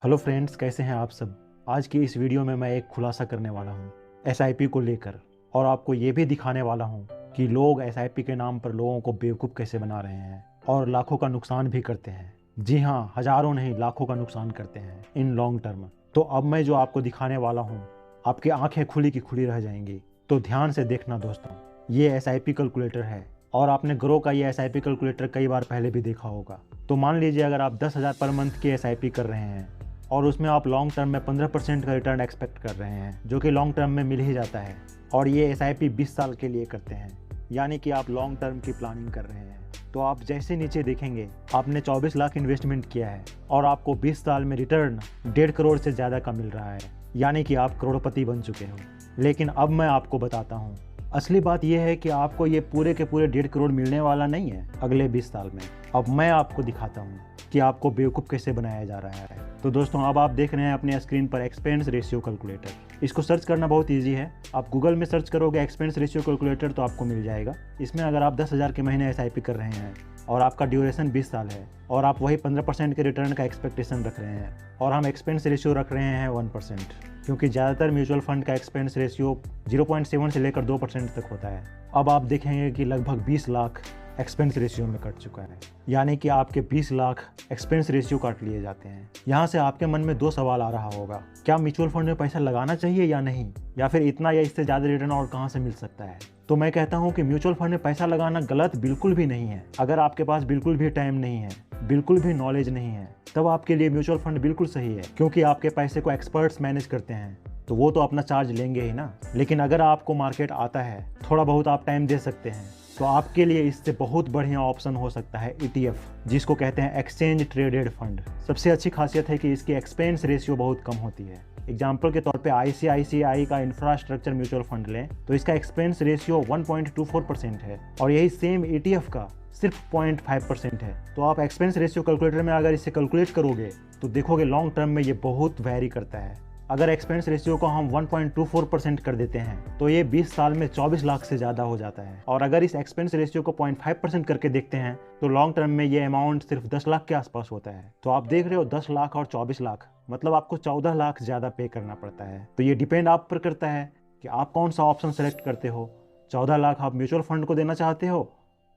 Hello friends, कैसे हैं आप सब। आज की इस वीडियो में मैं एक खुलासा करने वाला हूँ एसआईपी को लेकर, और आपको ये भी दिखाने वाला हूँ कि लोग एसआईपी के नाम पर लोगों को बेवकूफ़ कैसे बना रहे हैं और लाखों का नुकसान भी करते हैं। जी हाँ, हज़ारों नहीं लाखों का नुकसान करते हैं इन लॉन्ग टर्म। तो अब मैं जो आपको दिखाने वाला हूँ, आपकी आंखें खुली की खुली रह जाएंगी। तो ध्यान से देखना दोस्तों, ये एसआईपी कैलकुलेटर है और आपने ग्रो का ये एसआईपी कैलकुलेटर कई बार पहले भी देखा होगा। तो मान लीजिए अगर आप 10,000 पर मंथ की एसआईपी कर रहे हैं और उसमें आप लॉन्ग टर्म में 15% का रिटर्न एक्सपेक्ट कर रहे हैं, जो कि लॉन्ग टर्म में मिल ही जाता है, और ये एसआईपी 20 साल के लिए करते हैं, यानी कि आप लॉन्ग टर्म की प्लानिंग कर रहे हैं। तो आप जैसे नीचे देखेंगे आपने 24 लाख इन्वेस्टमेंट किया है और आपको 20 साल में रिटर्न 1.5 करोड़ से ज़्यादा का मिल रहा है, यानी कि आप करोड़पति बन चुके हो। लेकिन अब मैं आपको बताता हूँ, असली बात यह है कि आपको ये पूरे के पूरे 1.5 करोड़ मिलने वाला नहीं है अगले 20 साल में। अब मैं आपको दिखाता हूँ कि आपको बेवकूफ़ कैसे बनाया जा रहा है। तो दोस्तों, अब आप देख रहे हैं अपने स्क्रीन पर एक्सपेंस रेशियो कैलकुलेटर। इसको सर्च करना बहुत इजी है। आप गूगल में सर्च करोगे एक्सपेंस रेशियो कैलकुलेटर तो आपको मिल जाएगा। इसमें अगर आप 10,000 के महीने एसआईपी कर रहे हैं और आपका ड्यूरेशन 20 साल है और आप वही 15% के रिटर्न का एक्सपेक्टेशन रख रहे हैं और हम एक्सपेंस रेशियो रख रहे हैं 1%, क्योंकि ज़्यादातर म्यूचुअल फंड का एक्सपेंस रेशियो 0.7 से लेकर 2% तक होता है। अब आप देखेंगे कि लगभग 20 लाख एक्सपेंस रेशियो में कट चुका है, यानी कि आपके 20 लाख एक्सपेंस रेशियो काट लिए जाते हैं। यहाँ से आपके मन में 2 सवाल आ रहा होगा, क्या म्यूचुअल फंड में पैसा लगाना चाहिए या नहीं, या फिर इतना या इससे ज़्यादा रिटर्न और कहाँ से मिल सकता है। तो मैं कहता हूँ कि म्यूचुअल फंड में पैसा लगाना गलत बिल्कुल भी नहीं है। अगर आपके पास बिल्कुल भी टाइम नहीं है, बिल्कुल भी नॉलेज नहीं है, तब आपके लिए म्यूचुअल फंड बिल्कुल सही है, क्योंकि आपके पैसे को एक्सपर्ट्स मैनेज करते हैं, तो वो तो अपना चार्ज लेंगे ही ना। लेकिन अगर आपको मार्केट आता है, थोड़ा बहुत आप टाइम दे सकते हैं, तो आपके लिए इससे बहुत बढ़िया ऑप्शन हो सकता है ETF, जिसको कहते हैं एक्सचेंज ट्रेडेड फंड। सबसे अच्छी खासियत है कि इसकी एक्सपेंस रेशियो बहुत कम होती है। एग्जाम्पल के तौर पे ICICI का इंफ्रास्ट्रक्चर म्यूचुअल फंड लें तो इसका एक्सपेंस रेशियो 1.24% है और यही सेम ETF का सिर्फ 0.5% है। तो आप एक्सपेंस रेशियो कैलकुलेटर में अगर इसे कैलकुलेट करोगे तो देखोगे लॉन्ग टर्म में ये बहुत वैरी करता है। अगर एक्सपेंस रेशियो को हम 1.24% कर देते हैं तो ये 20 साल में 24 लाख से ज़्यादा हो जाता है। और अगर इस एक्सपेंस रेशियो को 0.5% करके देखते हैं तो लॉन्ग टर्म में ये अमाउंट सिर्फ 10 लाख के आसपास होता है। तो आप देख रहे हो 10 लाख और 24 लाख, मतलब आपको 14 लाख ज़्यादा पे करना पड़ता है। तो ये डिपेंड आप पर करता है कि आप कौन सा ऑप्शन सेलेक्ट करते हो। 14 लाख आप म्यूचुअल फंड को देना चाहते हो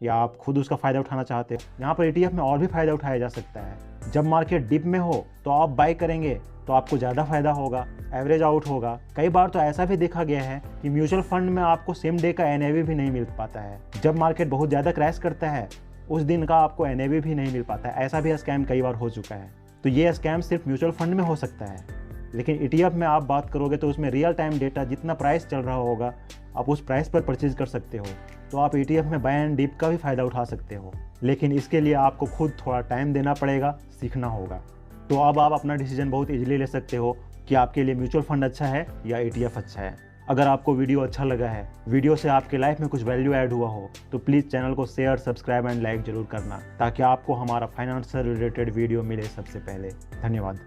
या आप खुद उसका फ़ायदा उठाना चाहते हो। यहाँ पर ETF में और भी फ़ायदा उठाया जा सकता है। जब मार्केट डिप में हो तो आप बाय करेंगे तो आपको ज़्यादा फायदा होगा, एवरेज आउट होगा। कई बार तो ऐसा भी देखा गया है कि म्यूचुअल फंड में आपको सेम डे का NAV भी नहीं मिल पाता है। जब मार्केट बहुत ज़्यादा क्रैश करता है उस दिन का आपको NAV भी नहीं मिल पाता है। ऐसा भी स्कैम कई बार हो चुका है। तो ये स्कैम सिर्फ म्यूचुअल फंड में हो सकता है, लेकिन ETF में आप बात करोगे तो उसमें रियल टाइम डेटा जितना प्राइस चल रहा होगा आप उस प्राइस पर परचेज कर सकते हो। तो आप ETF में बाय एंड डिप का भी फ़ायदा उठा सकते हो, लेकिन इसके लिए आपको खुद थोड़ा टाइम देना पड़ेगा, सीखना होगा। तो अब आप अपना डिसीजन बहुत इजीली ले सकते हो कि आपके लिए म्यूचुअल फंड अच्छा है या ETF अच्छा है। अगर आपको वीडियो अच्छा लगा है, वीडियो से आपके लाइफ में कुछ वैल्यू ऐड हुआ हो, तो प्लीज़ चैनल को शेयर, सब्सक्राइब एंड लाइक जरूर करना, ताकि आपको हमारा फाइनेंशियल रिलेटेड वीडियो मिले सबसे पहले। धन्यवाद।